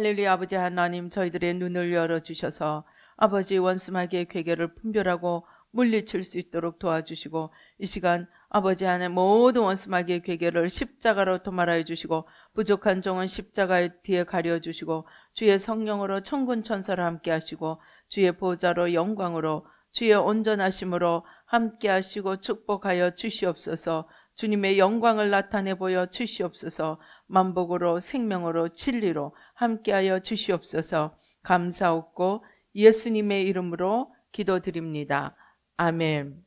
할렐루야. 아버지 하나님, 저희들의 눈을 열어주셔서 아버지 원수마귀의 괴계를 분별하고 물리칠 수 있도록 도와주시고, 이 시간 아버지 하나님 모든 원수마귀의 괴계를 십자가로 도말하여 주시고, 부족한 종은 십자가의 뒤에 가려주시고, 주의 성령으로 천군 천사를 함께 하시고, 주의 보좌로 영광으로 주의 온전하심으로 함께 하시고 축복하여 주시옵소서. 주님의 영광을 나타내 보여 주시옵소서. 만복으로 생명으로 진리로 함께하여 주시옵소서. 감사옵고 예수님의 이름으로 기도드립니다. 아멘.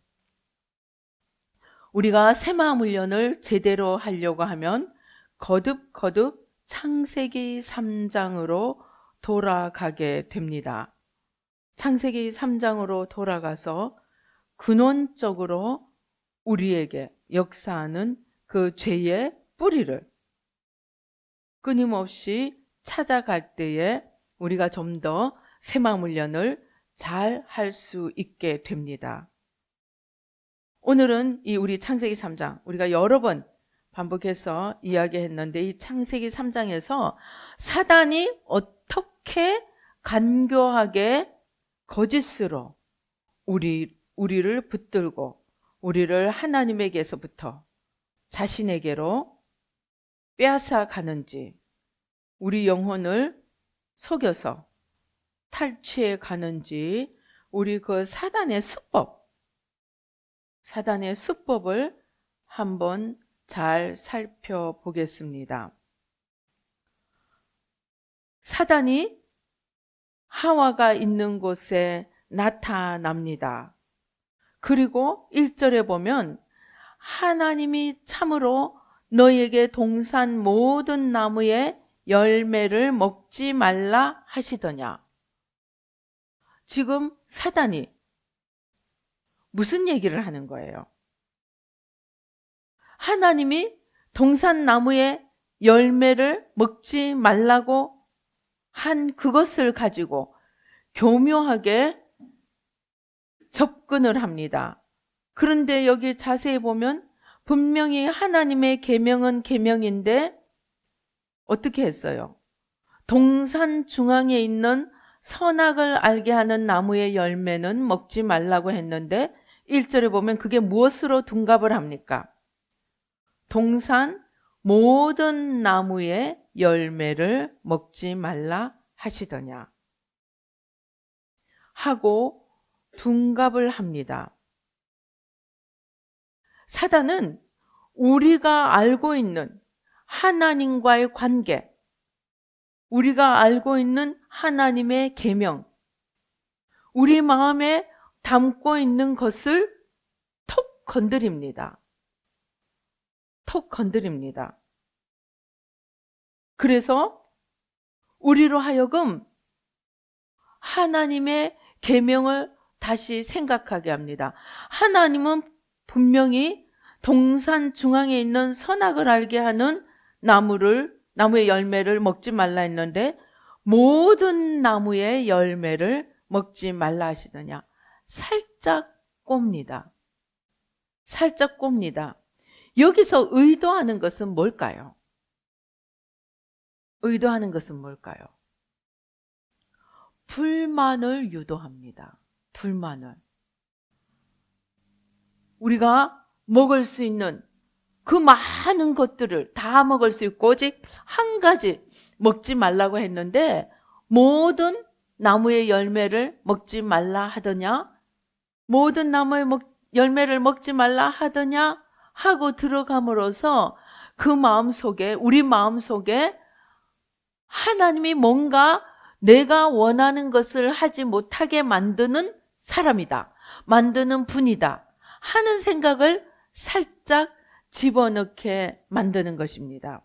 우리가 새마음 훈련을 제대로 하려고 하면 거듭 창세기 3장으로 돌아가게 됩니다. 창세기 3장으로 돌아가서 근원적으로 우리에게 역사하는 그 죄의 뿌리를 끊임없이 찾아갈 때에 우리가 좀 더 새마음 훈련을 잘 할 수 있게 됩니다. 오늘은 이 우리 창세기 3장, 우리가 여러 번 반복해서 이야기했는데, 이 창세기 3장에서 사단이 어떻게 간교하게 거짓으로 우리를 붙들고 우리를 하나님에게서부터 자신에게로 빼앗아 가는지, 우리 영혼을 속여서 탈취해 가는지, 우리 그 사단의 수법을 한번 잘 살펴보겠습니다. 사단이 하와가 있는 곳에 나타납니다. 그리고 1절에 보면 하나님이 참으로 너희에게 동산 모든 나무의 열매를 먹지 말라 하시더냐. 지금 사단이 무슨 얘기를 하는 거예요? 하나님이 동산 나무의 열매를 먹지 말라고 한 그것을 가지고 교묘하게 접근을 합니다. 그런데 여기 자세히 보면 분명히 하나님의 계명은 계명인데 어떻게 했어요? 동산 중앙에 있는 선악을 알게 하는 나무의 열매는 먹지 말라고 했는데 1절에 보면 그게 무엇으로 둔갑을 합니까? 동산 모든 나무의 열매를 먹지 말라 하시더냐 하고 둔갑을 합니다. 사단은 우리가 알고 있는 하나님과의 관계, 우리가 알고 있는 하나님의 계명, 우리 마음에 담고 있는 것을 톡 건드립니다. 톡 건드립니다. 그래서 우리로 하여금 하나님의 계명을 다시 생각하게 합니다. 하나님은 분명히 동산 중앙에 있는 선악을 알게 하는 나무의 열매를 먹지 말라 했는데 모든 나무의 열매를 먹지 말라 하시더냐. 살짝 꼽니다. 살짝 꼽니다. 여기서 의도하는 것은 뭘까요? 의도하는 것은 뭘까요? 불만을 유도합니다. 불만을. 우리가 먹을 수 있는 그 많은 것들을 다 먹을 수 있고 오직 한 가지 먹지 말라고 했는데 모든 나무의 열매를 먹지 말라 하더냐? 모든 나무의 열매를 먹지 말라 하더냐? 하고 들어감으로써 그 마음속에, 우리 마음속에 하나님이 뭔가 내가 원하는 것을 하지 못하게 만드는 사람이다, 만드는 분이다 하는 생각을 살짝 집어넣게 만드는 것입니다.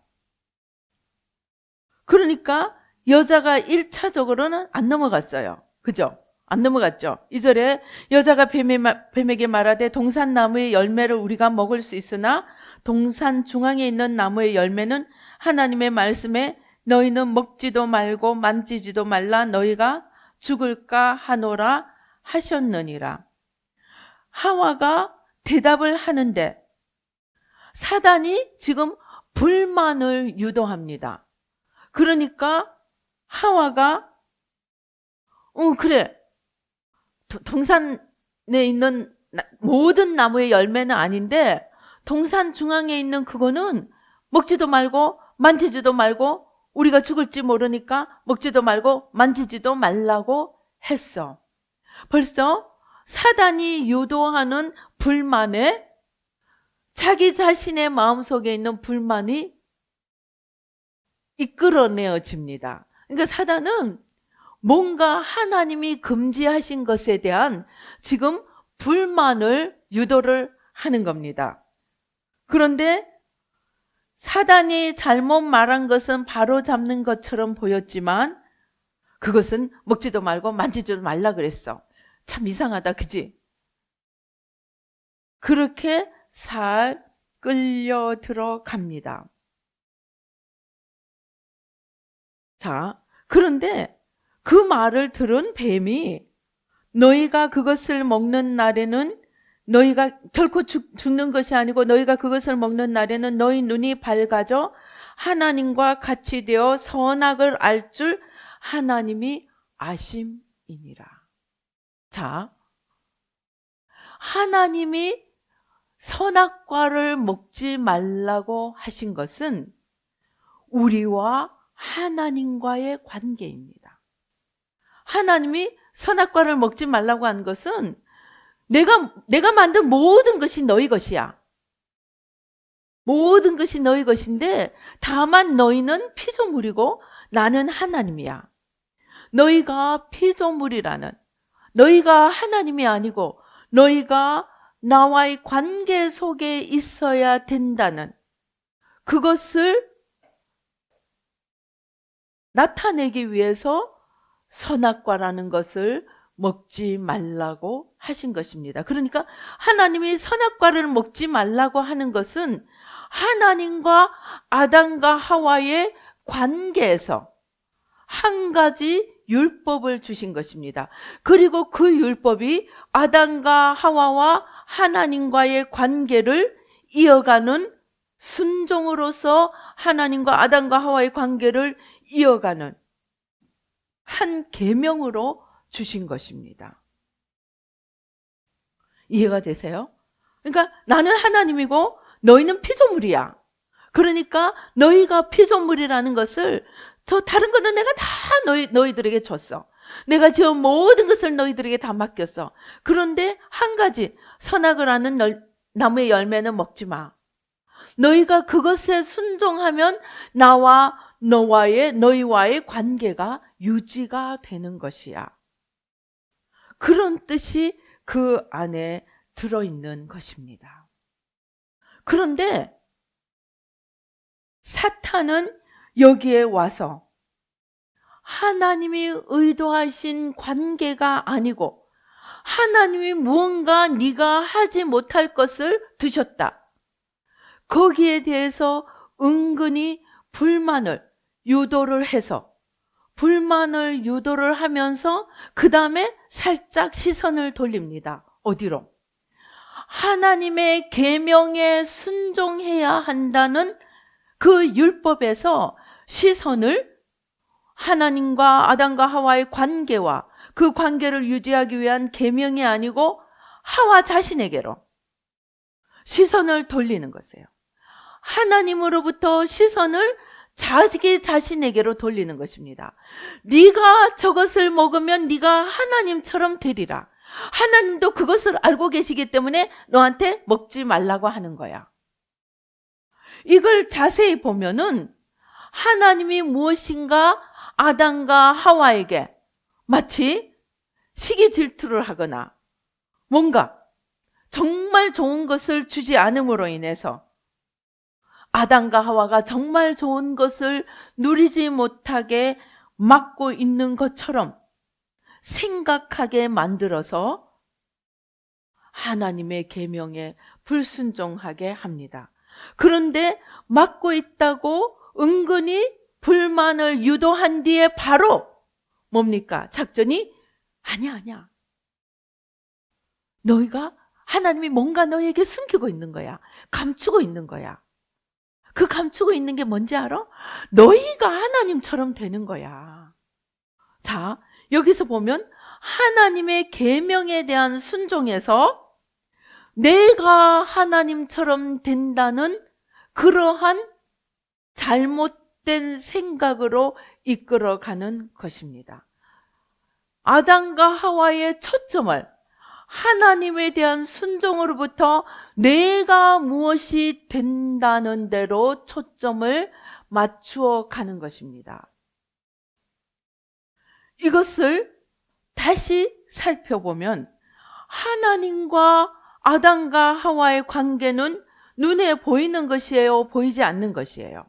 그러니까 여자가 1차적으로는 안 넘어갔어요. 그죠? 안 넘어갔죠. 2절에 여자가 뱀에게 말하되 동산나무의 열매를 우리가 먹을 수 있으나 동산 중앙에 있는 나무의 열매는 하나님의 말씀에 너희는 먹지도 말고 만지지도 말라 너희가 죽을까 하노라 하셨느니라. 하와가 대답을 하는데 사단이 지금 불만을 유도합니다. 그러니까 하와가 그래, 동산에 있는 모든 나무의 열매는 아닌데 동산 중앙에 있는 그거는 먹지도 말고 만지지도 말고 우리가 죽을지 모르니까 먹지도 말고 만지지도 말라고 했어. 벌써 사단이 유도하는 불만에 자기 자신의 마음속에 있는 불만이 이끌어내어집니다. 그러니까 사단은 뭔가 하나님이 금지하신 것에 대한 지금 불만을 유도를 하는 겁니다. 그런데 사단이 잘못 말한 것은 바로 잡는 것처럼 보였지만 그것은 먹지도 말고 만지지도 말라 그랬어. 참 이상하다, 그지? 그렇게 살 끌려 들어갑니다. 자, 그런데 그 말을 들은 뱀이 너희가 그것을 먹는 날에는 너희가 결코 죽는 것이 아니고 너희가 그것을 먹는 날에는 너희 눈이 밝아져 하나님과 같이 되어 선악을 알 줄 하나님이 아심이니라. 자, 하나님이 선악과를 먹지 말라고 하신 것은 우리와 하나님과의 관계입니다. 하나님이 선악과를 먹지 말라고 한 것은 내가 만든 모든 것이 너희 것이야. 모든 것이 너희 것인데 다만 너희는 피조물이고 나는 하나님이야. 너희가 피조물이라는, 너희가 하나님이 아니고 너희가 나와의 관계 속에 있어야 된다는 그것을 나타내기 위해서 선악과라는 것을 먹지 말라고 하신 것입니다. 그러니까 하나님이 선악과를 먹지 말라고 하는 것은 하나님과 아담과 하와의 관계에서 한 가지 율법을 주신 것입니다. 그리고 그 율법이 아담과 하와와 하나님과의 관계를 이어가는, 순종으로서 하나님과 아담과 하와의 관계를 이어가는 한 계명으로 주신 것입니다. 이해가 되세요? 그러니까 나는 하나님이고 너희는 피조물이야. 그러니까 너희가 피조물이라는 것을, 저 다른 거는 내가 다 너희들에게 줬어. 내가 지은 모든 것을 너희들에게 다 맡겼어. 그런데 한 가지, 선악을 아는 나무의 열매는 먹지 마. 너희가 그것에 순종하면 나와 너희와의 관계가 유지가 되는 것이야. 그런 뜻이 그 안에 들어있는 것입니다. 그런데 사탄은 여기에 와서 하나님이 의도하신 관계가 아니고 하나님이 무언가 네가 하지 못할 것을 두셨다. 거기에 대해서 은근히 불만을 유도를 해서, 불만을 유도를 하면서 그 다음에 살짝 시선을 돌립니다. 어디로? 하나님의 계명에 순종해야 한다는 그 율법에서 시선을 하나님과 아담과 하와의 관계와 그 관계를 유지하기 위한 계명이 아니고 하와 자신에게로 시선을 돌리는 것이에요. 하나님으로부터 시선을 자기 자신에게로 돌리는 것입니다. 네가 저것을 먹으면 네가 하나님처럼 되리라. 하나님도 그것을 알고 계시기 때문에 너한테 먹지 말라고 하는 거야. 이걸 자세히 보면은 하나님이 무엇인가 아담과 하와에게 마치 시기 질투를 하거나 뭔가 정말 좋은 것을 주지 않음으로 인해서 아담과 하와가 정말 좋은 것을 누리지 못하게 막고 있는 것처럼 생각하게 만들어서 하나님의 계명에 불순종하게 합니다. 그런데 막고 있다고 은근히 불만을 유도한 뒤에 바로 뭡니까? 작전이 아니야. 너희가 하나님이 뭔가 너희에게 숨기고 있는 거야. 감추고 있는 거야. 그 감추고 있는 게 뭔지 알아? 너희가 하나님처럼 되는 거야. 자, 여기서 보면 하나님의 계명에 대한 순종에서 내가 하나님처럼 된다는 그러한 잘못된 생각으로 이끌어가는 것입니다. 아담과 하와의 초점을 하나님에 대한 순종으로부터 내가 무엇이 된다는 대로 초점을 맞추어 가는 것입니다. 이것을 다시 살펴보면 하나님과 아담과 하와의 관계는 눈에 보이는 것이에요? 보이지 않는 것이에요?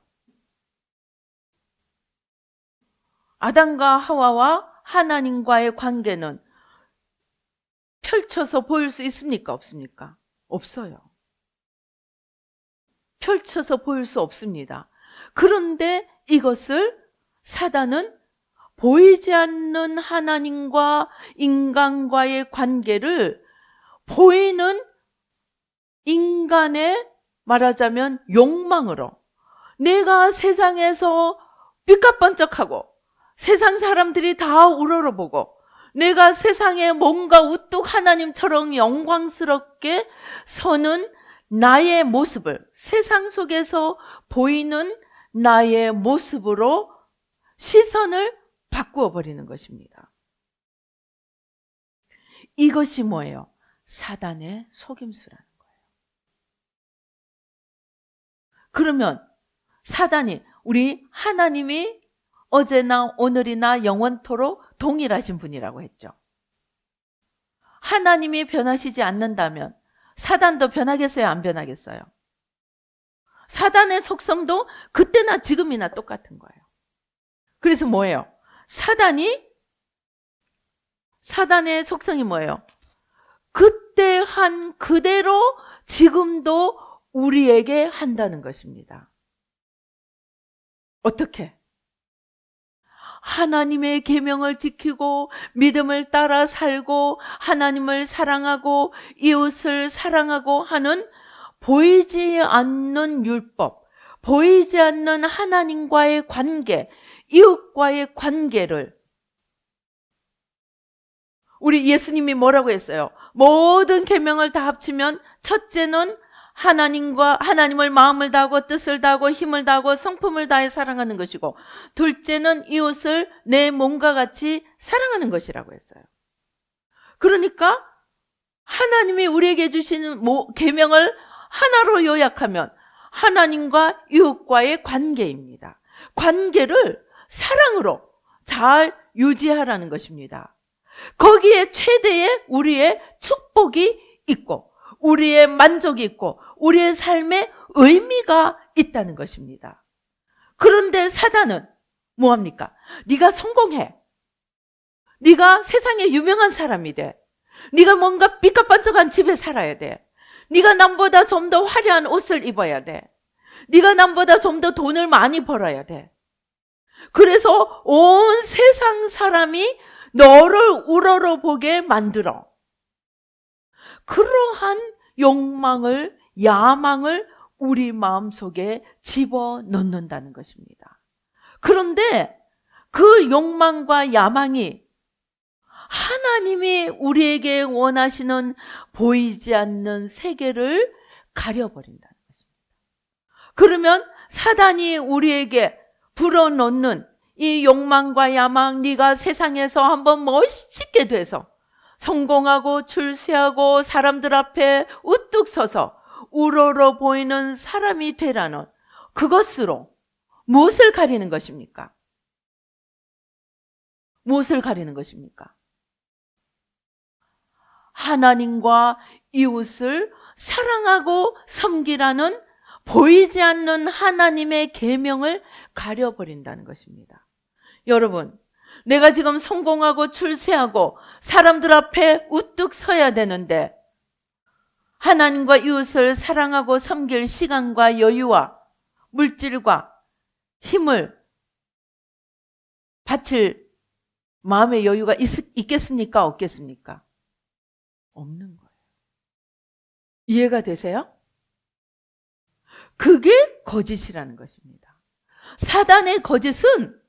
아담과 하와와 하나님과의 관계는 펼쳐서 보일 수 있습니까? 없습니까? 없어요. 펼쳐서 보일 수 없습니다. 그런데 이것을 사단은 보이지 않는 하나님과 인간과의 관계를 보이는 인간의 말하자면 욕망으로, 내가 세상에서 삐까뻔쩍하고 세상 사람들이 다 우러러보고 내가 세상에 뭔가 우뚝 하나님처럼 영광스럽게 서는 나의 모습을, 세상 속에서 보이는 나의 모습으로 시선을 바꾸어 버리는 것입니다. 이것이 뭐예요? 사단의 속임수라는 거예요. 그러면 사단이, 우리 하나님이 어제나 오늘이나 영원토록 동일하신 분이라고 했죠. 하나님이 변하시지 않는다면 사단도 변하겠어요? 안 변하겠어요? 사단의 속성도 그때나 지금이나 똑같은 거예요. 그래서 뭐예요? 사단의 속성이 뭐예요? 그때 한 그대로 지금도 우리에게 한다는 것입니다. 어떻게? 하나님의 계명을 지키고 믿음을 따라 살고 하나님을 사랑하고 이웃을 사랑하고 하는 보이지 않는 율법, 보이지 않는 하나님과의 관계, 이웃과의 관계를 우리 예수님이 뭐라고 했어요? 모든 계명을 다 합치면 첫째는 하나님을 마음을 다하고 뜻을 다하고 힘을 다하고 성품을 다해 사랑하는 것이고, 둘째는 이웃을 내 몸과 같이 사랑하는 것이라고 했어요. 그러니까 하나님이 우리에게 주시는 계명을 하나로 요약하면 하나님과 이웃과의 관계입니다. 관계를 사랑으로 잘 유지하라는 것입니다. 거기에 최대의 우리의 축복이 있고 우리의 만족이 있고 우리의 삶에 의미가 있다는 것입니다. 그런데 사단은 뭐합니까? 네가 성공해. 네가 세상에 유명한 사람이 돼. 네가 뭔가 삐까뻔쩍한 집에 살아야 돼. 네가 남보다 좀 더 화려한 옷을 입어야 돼. 네가 남보다 좀 더 돈을 많이 벌어야 돼. 그래서 온 세상 사람이 너를 우러러보게 만들어. 그러한 욕망을, 야망을 우리 마음속에 집어넣는다는 것입니다. 그런데 그 욕망과 야망이 하나님이 우리에게 원하시는 보이지 않는 세계를 가려버린다는 것입니다. 그러면 사단이 우리에게 불어넣는 이 욕망과 야망, 네가 세상에서 한번 멋있게 돼서 성공하고 출세하고 사람들 앞에 우뚝 서서 우러러 보이는 사람이 되라는 그것으로 무엇을 가리는 것입니까? 무엇을 가리는 것입니까? 하나님과 이웃을 사랑하고 섬기라는 보이지 않는 하나님의 계명을 가려버린다는 것입니다. 여러분, 내가 지금 성공하고 출세하고 사람들 앞에 우뚝 서야 되는데 하나님과 이웃을 사랑하고 섬길 시간과 여유와 물질과 힘을 바칠 마음의 여유가 있겠습니까? 없겠습니까? 없는 거예요. 이해가 되세요? 그게 거짓이라는 것입니다. 사단의 거짓은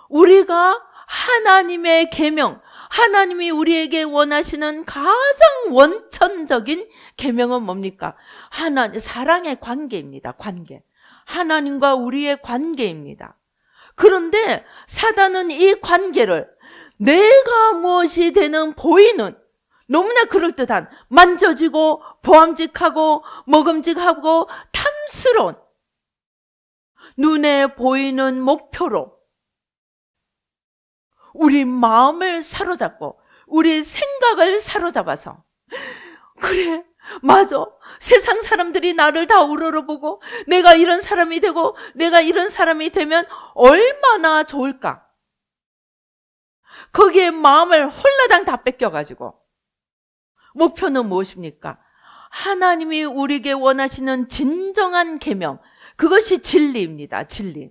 우리가 하나님의 계명, 하나님이 우리에게 원하시는 가장 원천적인 계명은 뭡니까? 사랑의 관계입니다. 관계. 하나님과 우리의 관계입니다. 그런데 사단은 이 관계를 내가 무엇이 되는 보이는 너무나 그럴듯한 만져지고 보암직하고 먹음직하고 탐스러운 눈에 보이는 목표로 우리 마음을 사로잡고 우리 생각을 사로잡아서 그래 맞아 세상 사람들이 나를 다 우러러보고 내가 이런 사람이 되고 내가 이런 사람이 되면 얼마나 좋을까. 거기에 마음을 홀라당 다 뺏겨가지고 목표는 무엇입니까? 하나님이 우리에게 원하시는 진정한 계명, 그것이 진리입니다. 진리.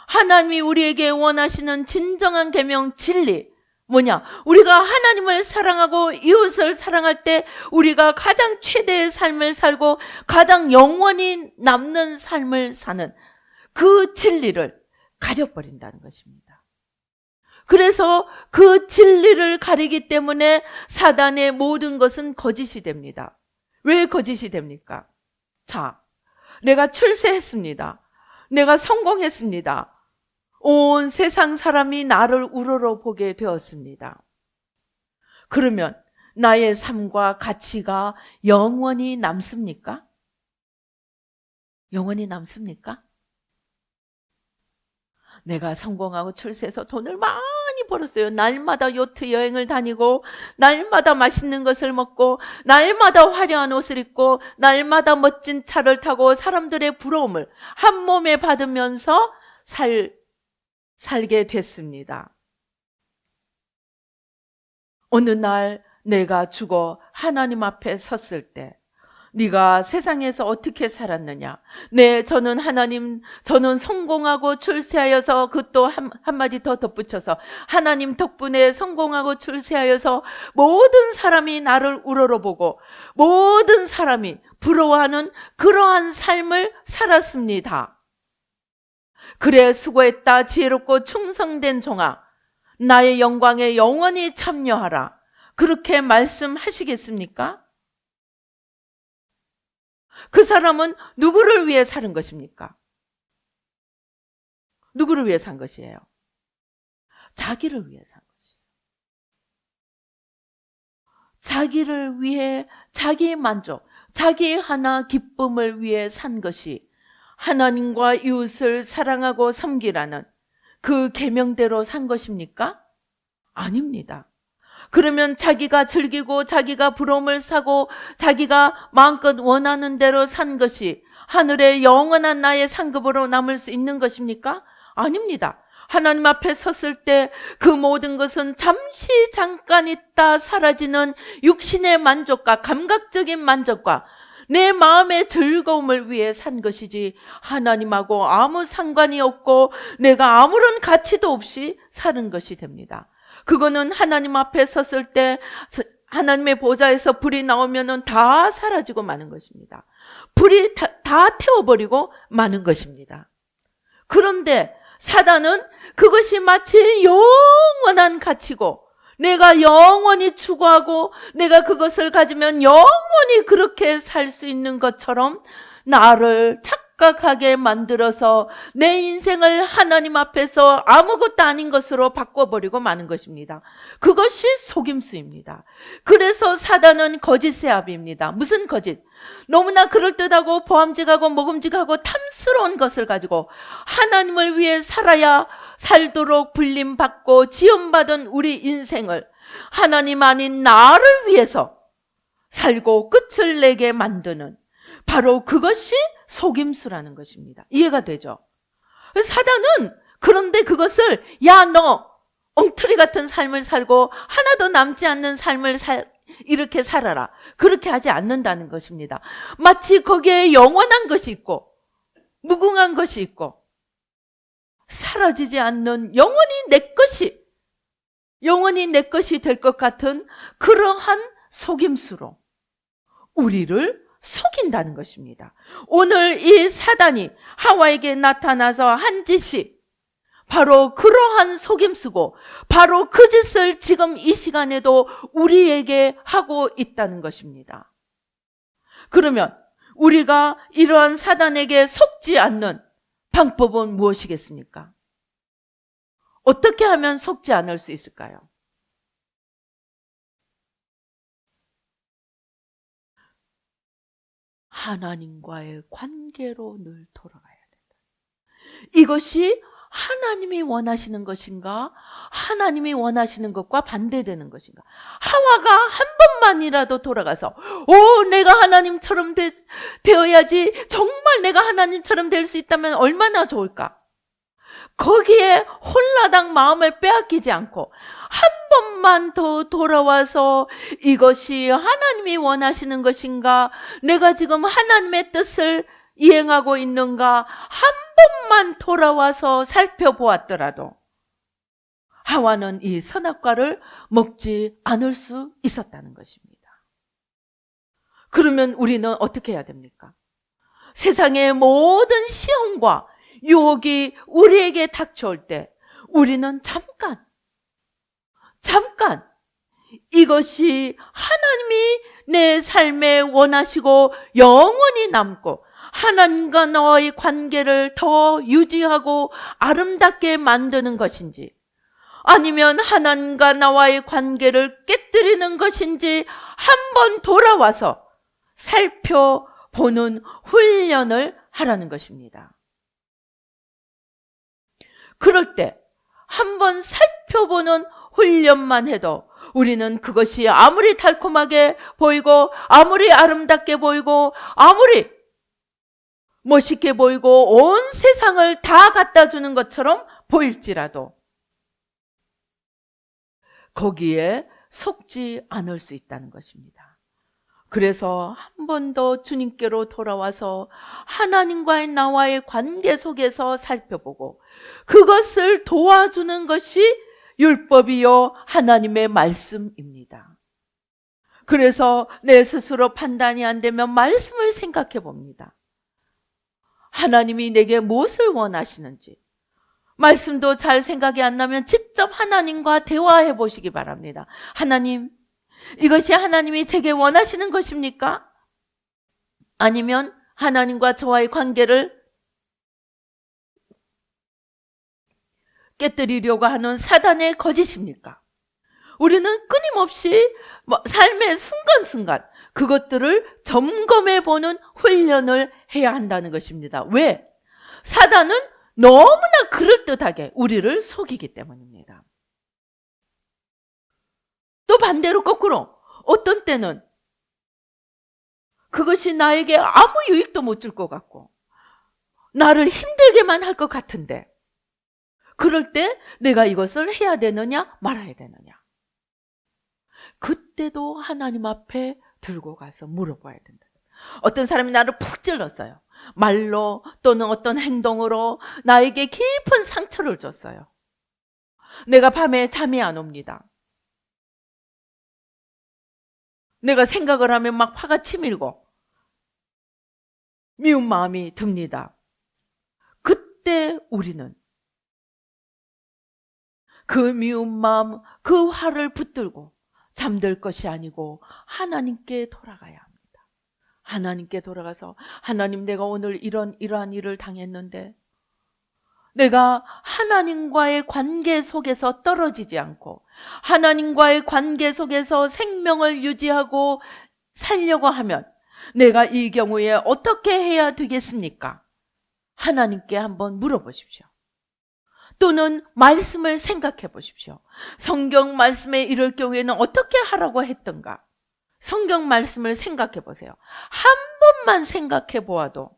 하나님이 우리에게 원하시는 진정한 계명, 진리 뭐냐? 우리가 하나님을 사랑하고 이웃을 사랑할 때 우리가 가장 최대의 삶을 살고 가장 영원히 남는 삶을 사는 그 진리를 가려버린다는 것입니다. 그래서 그 진리를 가리기 때문에 사단의 모든 것은 거짓이 됩니다. 왜 거짓이 됩니까? 자, 내가 출세했습니다. 내가 성공했습니다. 온 세상 사람이 나를 우러러보게 되었습니다. 그러면 나의 삶과 가치가 영원히 남습니까? 영원히 남습니까? 내가 성공하고 출세해서 돈을 많이 벌었어요. 날마다 요트 여행을 다니고 날마다 맛있는 것을 먹고 날마다 화려한 옷을 입고 날마다 멋진 차를 타고 사람들의 부러움을 한 몸에 받으면서 살게 됐습니다. 어느 날 내가 죽어 하나님 앞에 섰을 때 네가 세상에서 어떻게 살았느냐? 네, 저는 성공하고 출세하여서 그것도 한마디 더 덧붙여서 하나님 덕분에 성공하고 출세하여서 모든 사람이 나를 우러러보고 모든 사람이 부러워하는 그러한 삶을 살았습니다. 그래 수고했다 지혜롭고 충성된 종아 나의 영광에 영원히 참여하라. 그렇게 말씀하시겠습니까? 그 사람은 누구를 위해 사는 것입니까? 누구를 위해 산 것이에요? 자기를 위해 산 것이에요. 자기를 위해 자기의 만족, 자기의 하나 기쁨을 위해 산 것이 하나님과 이웃을 사랑하고 섬기라는 그 계명대로 산 것입니까? 아닙니다. 그러면 자기가 즐기고 자기가 부러움을 사고 자기가 마음껏 원하는 대로 산 것이 하늘의 영원한 나의 상급으로 남을 수 있는 것입니까? 아닙니다. 하나님 앞에 섰을 때 그 모든 것은 잠깐 있다 사라지는 육신의 만족과 감각적인 만족과 내 마음의 즐거움을 위해 산 것이지 하나님하고 아무 상관이 없고 내가 아무런 가치도 없이 사는 것이 됩니다. 그거는 하나님 앞에 섰을 때 하나님의 보좌에서 불이 나오면은 다 사라지고 마는 것입니다. 불이 다 태워버리고 마는 것입니다. 그런데 사단은 그것이 마치 영원한 가치고 내가 영원히 추구하고 내가 그것을 가지면 영원히 그렇게 살 수 있는 것처럼 나를 착각하게 만들어서 내 인생을 하나님 앞에서 아무것도 아닌 것으로 바꿔버리고 마는 것입니다. 그것이 속임수입니다. 그래서 사단은 거짓의 아비입니다. 무슨 거짓? 너무나 그럴듯하고 보암직하고 먹음직하고 탐스러운 것을 가지고 하나님을 위해 살도록 불림받고 지원받은 우리 인생을 하나님 아닌 나를 위해서 살고 끝을 내게 만드는 바로 그것이 속임수라는 것입니다. 이해가 되죠? 사단은 그런데 그것을 너 엉터리 같은 삶을 살고 하나도 남지 않는 삶을 이렇게 살아라. 그렇게 하지 않는다는 것입니다. 마치 거기에 영원한 것이 있고 무궁한 것이 있고 사라지지 않는 영원히 내 것이 될 것 같은 그러한 속임수로 우리를 속인다는 것입니다. 오늘 이 사단이 하와에게 나타나서 한 짓이 바로 그러한 속임수고 바로 그 짓을 지금 이 시간에도 우리에게 하고 있다는 것입니다. 그러면 우리가 이러한 사단에게 속지 않는 방법은 무엇이겠습니까? 어떻게 하면 속지 않을 수 있을까요? 하나님과의 관계로 늘 돌아가야 된다. 이것이 하나님이 원하시는 것인가? 하나님이 원하시는 것과 반대되는 것인가? 하와가 한 번만이라도 돌아가서 내가 하나님처럼 되어야지, 정말 내가 하나님처럼 될 수 있다면 얼마나 좋을까? 거기에 홀라당 마음을 빼앗기지 않고 한 번만 더 돌아와서 이것이 하나님이 원하시는 것인가? 내가 지금 하나님의 뜻을 이행하고 있는가? 한 번만 돌아와서 살펴보았더라도 하와는 이 선악과를 먹지 않을 수 있었다는 것입니다. 그러면 우리는 어떻게 해야 됩니까? 세상의 모든 시험과 유혹이 우리에게 닥쳐올 때 우리는 잠깐 이것이 하나님이 내 삶에 원하시고 영원히 남고 하나님과 너의 관계를 더 유지하고 아름답게 만드는 것인지, 아니면 하나님과 나와의 관계를 깨뜨리는 것인지 한번 돌아와서 살펴보는 훈련을 하라는 것입니다. 그럴 때 한번 살펴보는 훈련만 해도 우리는 그것이 아무리 달콤하게 보이고 아무리 아름답게 보이고 아무리 멋있게 보이고 온 세상을 다 갖다 주는 것처럼 보일지라도 거기에 속지 않을 수 있다는 것입니다. 그래서 한 번 더 주님께로 돌아와서 하나님과의 나와의 관계 속에서 살펴보고 그것을 도와주는 것이 율법이요 하나님의 말씀입니다. 그래서 내 스스로 판단이 안 되면 말씀을 생각해 봅니다. 하나님이 내게 무엇을 원하시는지, 말씀도 잘 생각이 안 나면 직접 하나님과 대화해 보시기 바랍니다. 하나님, 이것이 하나님이 제게 원하시는 것입니까? 아니면 하나님과 저와의 관계를 깨뜨리려고 하는 사단의 거짓입니까? 우리는 끊임없이 삶의 순간순간 그것들을 점검해 보는 훈련을 해야 한다는 것입니다. 왜? 사단은 너무나 그럴듯하게 우리를 속이기 때문입니다. 또 반대로 거꾸로 어떤 때는 그것이 나에게 아무 유익도 못 줄 것 같고 나를 힘들게만 할 것 같은데, 그럴 때 내가 이것을 해야 되느냐 말아야 되느냐, 그때도 하나님 앞에 들고 가서 물어봐야 된다. 어떤 사람이 나를 푹 찔렀어요. 말로 또는 어떤 행동으로 나에게 깊은 상처를 줬어요. 내가 밤에 잠이 안 옵니다. 내가 생각을 하면 막 화가 치밀고 미운 마음이 듭니다. 그때 우리는 그 미운 마음, 그 화를 붙들고 잠들 것이 아니고 하나님께 돌아가야 합니다. 하나님께 돌아가서 하나님, 내가 오늘 이러한 일을 당했는데 내가 하나님과의 관계 속에서 떨어지지 않고 하나님과의 관계 속에서 생명을 유지하고 살려고 하면 내가 이 경우에 어떻게 해야 되겠습니까? 하나님께 한번 물어보십시오. 또는 말씀을 생각해 보십시오. 성경 말씀에 이럴 경우에는 어떻게 하라고 했던가? 성경 말씀을 생각해 보세요. 한 번만 생각해 보아도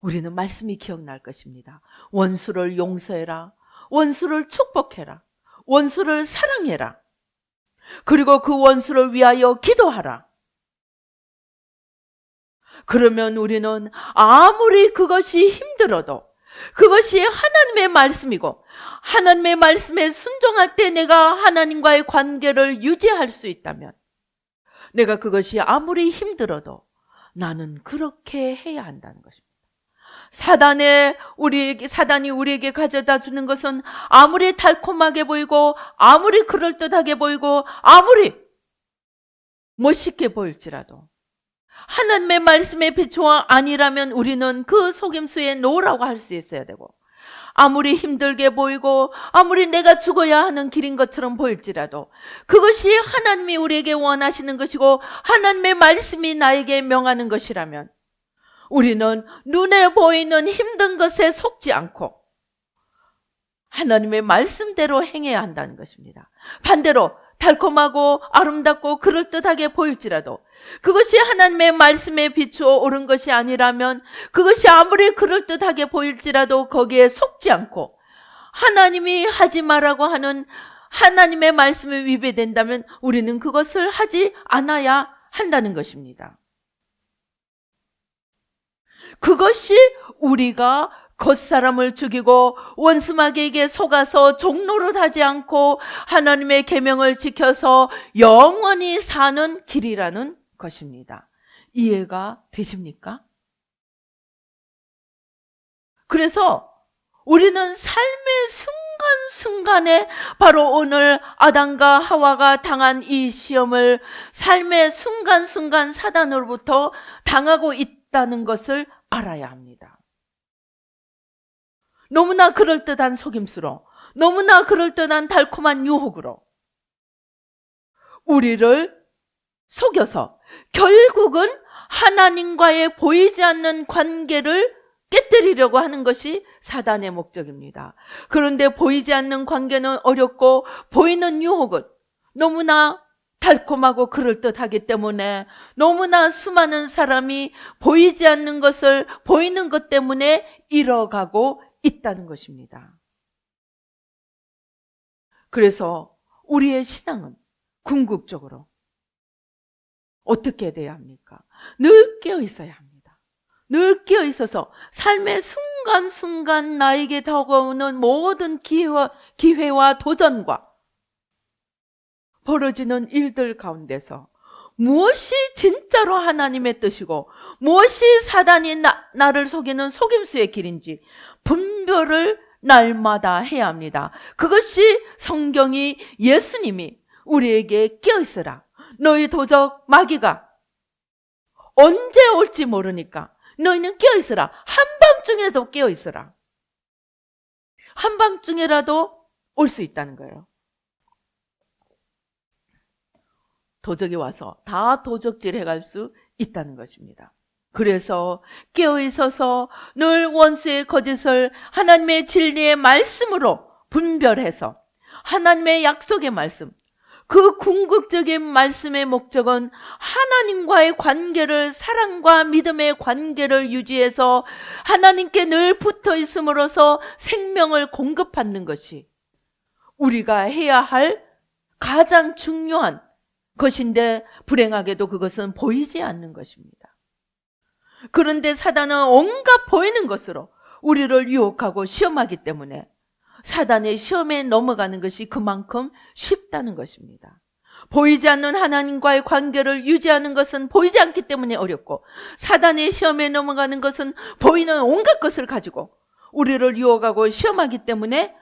우리는 말씀이 기억날 것입니다. 원수를 용서해라. 원수를 축복해라. 원수를 사랑해라. 그리고 그 원수를 위하여 기도하라. 그러면 우리는 아무리 그것이 힘들어도 그것이 하나님의 말씀이고 하나님의 말씀에 순종할 때 내가 하나님과의 관계를 유지할 수 있다면, 내가 그것이 아무리 힘들어도 나는 그렇게 해야 한다는 것입니다. 사단이 우리에게 가져다 주는 것은 아무리 달콤하게 보이고, 아무리 그럴듯하게 보이고, 아무리 멋있게 보일지라도 하나님의 말씀의 빛과 아니라면 우리는 그 속임수에 노라고 할 수 있어야 되고, 아무리 힘들게 보이고 아무리 내가 죽어야 하는 길인 것처럼 보일지라도 그것이 하나님이 우리에게 원하시는 것이고 하나님의 말씀이 나에게 명하는 것이라면 우리는 눈에 보이는 힘든 것에 속지 않고 하나님의 말씀대로 행해야 한다는 것입니다. 반대로 달콤하고 아름답고 그럴듯하게 보일지라도 그것이 하나님의 말씀에 비추어 옳은 것이 아니라면 그것이 아무리 그럴듯하게 보일지라도 거기에 속지 않고 하나님이 하지 말라고 하는 하나님의 말씀에 위배된다면 우리는 그것을 하지 않아야 한다는 것입니다. 그것이 우리가 겉사람을 죽이고 원수마귀에게 속아서 종노릇하지 않고 하나님의 계명을 지켜서 영원히 사는 길이라는 것입니다. 이해가 되십니까? 그래서 우리는 삶의 순간순간에 바로 오늘 아담과 하와가 당한 이 시험을 삶의 순간순간 사단으로부터 당하고 있다는 것을 알아야 합니다. 너무나 그럴듯한 속임수로, 너무나 그럴듯한 달콤한 유혹으로 우리를 속여서 결국은 하나님과의 보이지 않는 관계를 깨뜨리려고 하는 것이 사단의 목적입니다. 그런데 보이지 않는 관계는 어렵고 보이는 유혹은 너무나 달콤하고 그럴듯하기 때문에 너무나 수많은 사람이 보이지 않는 것을 보이는 것 때문에 잃어가고 있다는 것입니다. 그래서 우리의 신앙은 궁극적으로 어떻게 돼야 합니까? 늘 깨어 있어야 합니다. 늘 깨어 있어서 삶의 순간순간 나에게 다가오는 모든 기회와 도전과 벌어지는 일들 가운데서 무엇이 진짜로 하나님의 뜻이고 무엇이 사단이 나를 속이는 속임수의 길인지 분별을 날마다 해야 합니다. 그것이 성경이 예수님이 우리에게 깨어있으라. 너희 도적 마귀가 언제 올지 모르니까 너희는 깨어있으라. 한밤중에도 깨어있으라. 한밤중에라도 올 수 있다는 거예요. 도적이 와서 다 도적질 해갈 수 있다는 것입니다. 그래서 깨어있어서 늘 원수의 거짓을 하나님의 진리의 말씀으로 분별해서 하나님의 약속의 말씀, 그 궁극적인 말씀의 목적은 하나님과의 관계를, 사랑과 믿음의 관계를 유지해서 하나님께 늘 붙어 있음으로써 생명을 공급하는 것이 우리가 해야 할 가장 중요한 것인데 불행하게도 그것은 보이지 않는 것입니다. 그런데 사단은 온갖 보이는 것으로 우리를 유혹하고 시험하기 때문에 사단의 시험에 넘어가는 것이 그만큼 쉽다는 것입니다. 보이지 않는 하나님과의 관계를 유지하는 것은 보이지 않기 때문에 어렵고 사단의 시험에 넘어가는 것은 보이는 온갖 것을 가지고 우리를 유혹하고 시험하기 때문에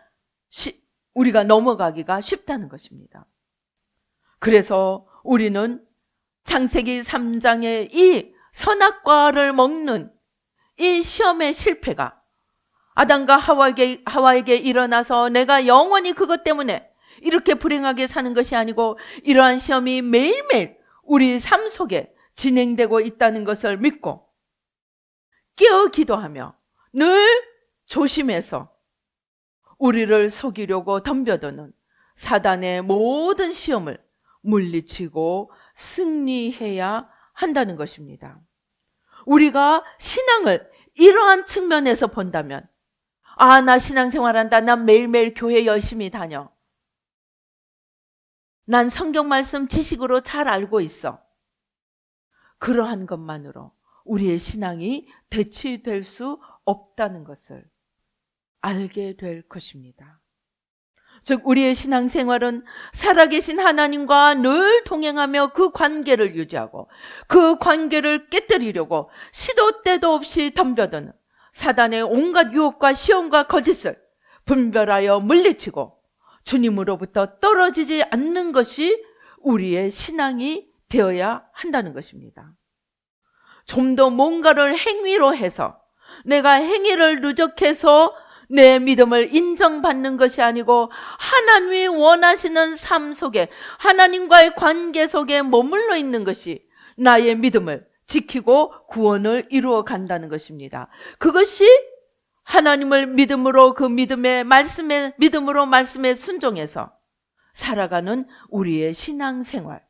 우리가 넘어가기가 쉽다는 것입니다. 그래서 우리는 창세기 3장의 이 선악과를 먹는 이 시험의 실패가 아담과 하와에게 일어나서 내가 영원히 그것 때문에 이렇게 불행하게 사는 것이 아니고 이러한 시험이 매일매일 우리 삶 속에 진행되고 있다는 것을 믿고 깨어 기도하며 늘 조심해서 우리를 속이려고 덤벼드는 사단의 모든 시험을 물리치고 승리해야 한다는 것입니다. 우리가 신앙을 이러한 측면에서 본다면 나 신앙생활한다. 난 매일매일 교회 열심히 다녀. 난 성경 말씀 지식으로 잘 알고 있어. 그러한 것만으로 우리의 신앙이 대치될 수 없다는 것을 알게 될 것입니다. 즉 우리의 신앙생활은 살아계신 하나님과 늘 동행하며 그 관계를 유지하고 그 관계를 깨뜨리려고 시도 때도 없이 덤벼드는 사단의 온갖 유혹과 시험과 거짓을 분별하여 물리치고 주님으로부터 떨어지지 않는 것이 우리의 신앙이 되어야 한다는 것입니다. 좀 더 뭔가를 행위로 해서 내가 행위를 누적해서 내 믿음을 인정받는 것이 아니고 하나님이 원하시는 삶 속에 하나님과의 관계 속에 머물러 있는 것이 나의 믿음을 지키고 구원을 이루어 간다는 것입니다. 그것이 하나님을 믿음으로 그 믿음의 말씀에 믿음으로 말씀에 순종해서 살아가는 우리의 신앙생활이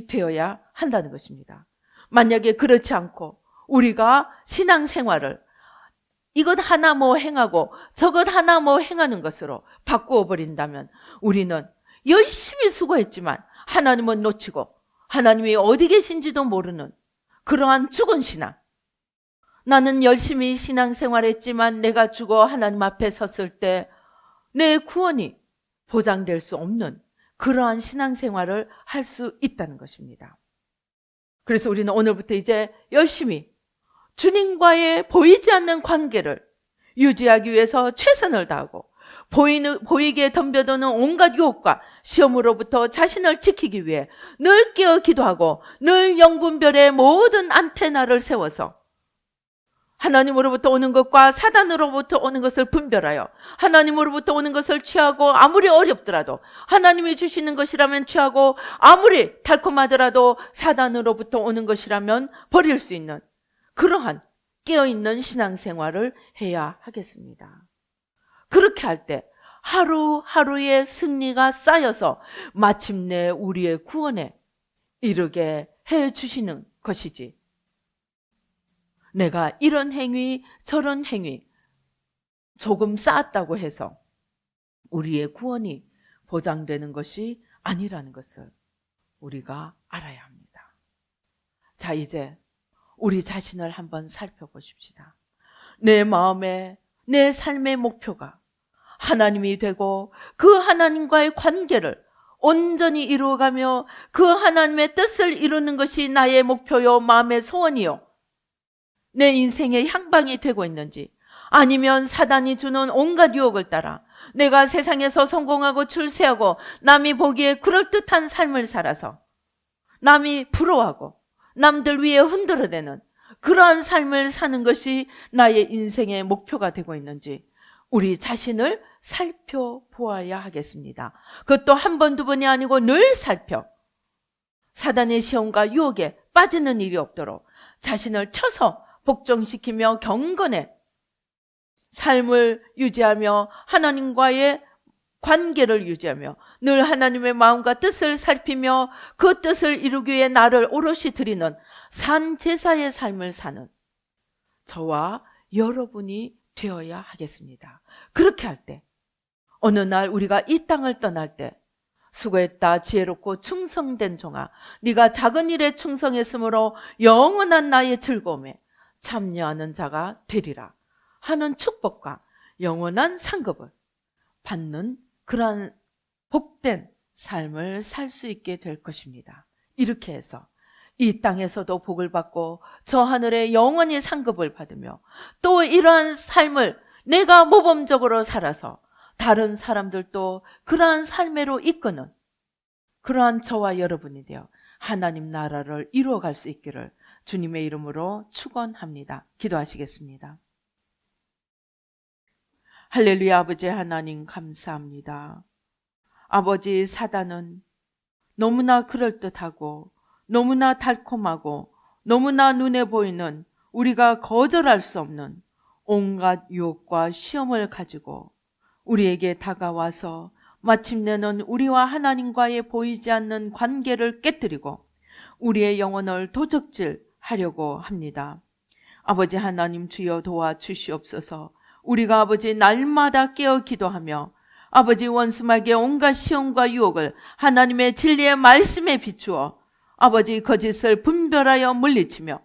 되어야 한다는 것입니다. 만약에 그렇지 않고 우리가 신앙생활을 이것 하나 뭐 행하고 저것 하나 뭐 행하는 것으로 바꾸어 버린다면 우리는 열심히 수고했지만 하나님은 놓치고 하나님이 어디 계신지도 모르는 그러한 죽은 신앙. 나는 열심히 신앙생활했지만 내가 죽어 하나님 앞에 섰을 때 내 구원이 보장될 수 없는 그러한 신앙생활을 할 수 있다는 것입니다. 그래서 우리는 오늘부터 이제 열심히 주님과의 보이지 않는 관계를 유지하기 위해서 최선을 다하고 보이게 덤벼드는 온갖 유혹과 시험으로부터 자신을 지키기 위해 늘 깨어 기도하고 늘 영분별의 모든 안테나를 세워서 하나님으로부터 오는 것과 사단으로부터 오는 것을 분별하여 하나님으로부터 오는 것을 취하고 아무리 어렵더라도 하나님이 주시는 것이라면 취하고 아무리 달콤하더라도 사단으로부터 오는 것이라면 버릴 수 있는 그러한 깨어있는 신앙생활을 해야 하겠습니다. 그렇게 할 때 하루하루의 승리가 쌓여서 마침내 우리의 구원에 이르게 해주시는 것이지 내가 이런 행위 저런 행위 조금 쌓았다고 해서 우리의 구원이 보장되는 것이 아니라는 것을 우리가 알아야 합니다. 자, 이제 우리 자신을 한번 살펴보십시다. 내 마음에 내 삶의 목표가 하나님이 되고 그 하나님과의 관계를 온전히 이루어가며 그 하나님의 뜻을 이루는 것이 나의 목표요 마음의 소원이요 내 인생의 향방이 되고 있는지 아니면 사단이 주는 온갖 유혹을 따라 내가 세상에서 성공하고 출세하고 남이 보기에 그럴듯한 삶을 살아서 남이 부러워하고 남들 위에 흔들어대는 그러한 삶을 사는 것이 나의 인생의 목표가 되고 있는지 우리 자신을 살펴보아야 하겠습니다. 그것도 한 번, 두 번이 아니고 늘 살펴 사단의 시험과 유혹에 빠지는 일이 없도록 자신을 쳐서 복종시키며 경건의 삶을 유지하며 하나님과의 관계를 유지하며 늘 하나님의 마음과 뜻을 살피며 그 뜻을 이루기 위해 나를 오롯이 드리는 산제사의 삶을 사는 저와 여러분이 되어야 하겠습니다. 그렇게 할 때 어느 날 우리가 이 땅을 떠날 때 수고했다 지혜롭고 충성된 종아 네가 작은 일에 충성했으므로 영원한 나의 즐거움에 참여하는 자가 되리라 하는 축복과 영원한 상급을 받는 그러한 복된 삶을 살 수 있게 될 것입니다. 이렇게 해서 이 땅에서도 복을 받고 저 하늘에 영원히 상급을 받으며 또 이러한 삶을 내가 모범적으로 살아서 다른 사람들도 그러한 삶으로 이끄는 그러한 저와 여러분이 되어 하나님 나라를 이루어갈 수 있기를 주님의 이름으로 축원합니다. 기도하시겠습니다. 할렐루야. 아버지 하나님 감사합니다. 아버지 사단은 너무나 그럴듯하고 너무나 달콤하고 너무나 눈에 보이는 우리가 거절할 수 없는 온갖 유혹과 시험을 가지고 우리에게 다가와서 마침내는 우리와 하나님과의 보이지 않는 관계를 깨뜨리고 우리의 영혼을 도적질하려고 합니다. 아버지 하나님 주여 도와주시옵소서. 우리가 아버지 날마다 깨어 기도하며 아버지 원수마귀의 온갖 시험과 유혹을 하나님의 진리의 말씀에 비추어 아버지 거짓을 분별하여 물리치며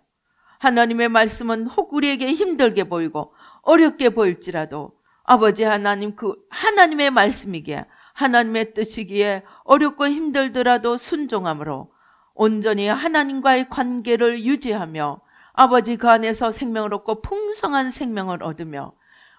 하나님의 말씀은 혹 우리에게 힘들게 보이고 어렵게 보일지라도 아버지 하나님 그 하나님의 말씀이기에 하나님의 뜻이기에 어렵고 힘들더라도 순종함으로 온전히 하나님과의 관계를 유지하며 아버지 그 안에서 생명을 얻고 풍성한 생명을 얻으며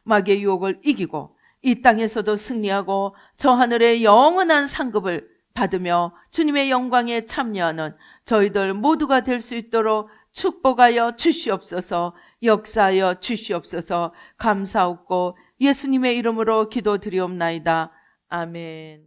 마귀의 유혹을 이기고 이 땅에서도 승리하고 저 하늘의 영원한 상급을 받으며 주님의 영광에 참여하는 저희들 모두가 될 수 있도록 축복하여 주시옵소서. 역사하여 주시옵소서. 감사하고 예수님의 이름으로 기도드리옵나이다. 아멘.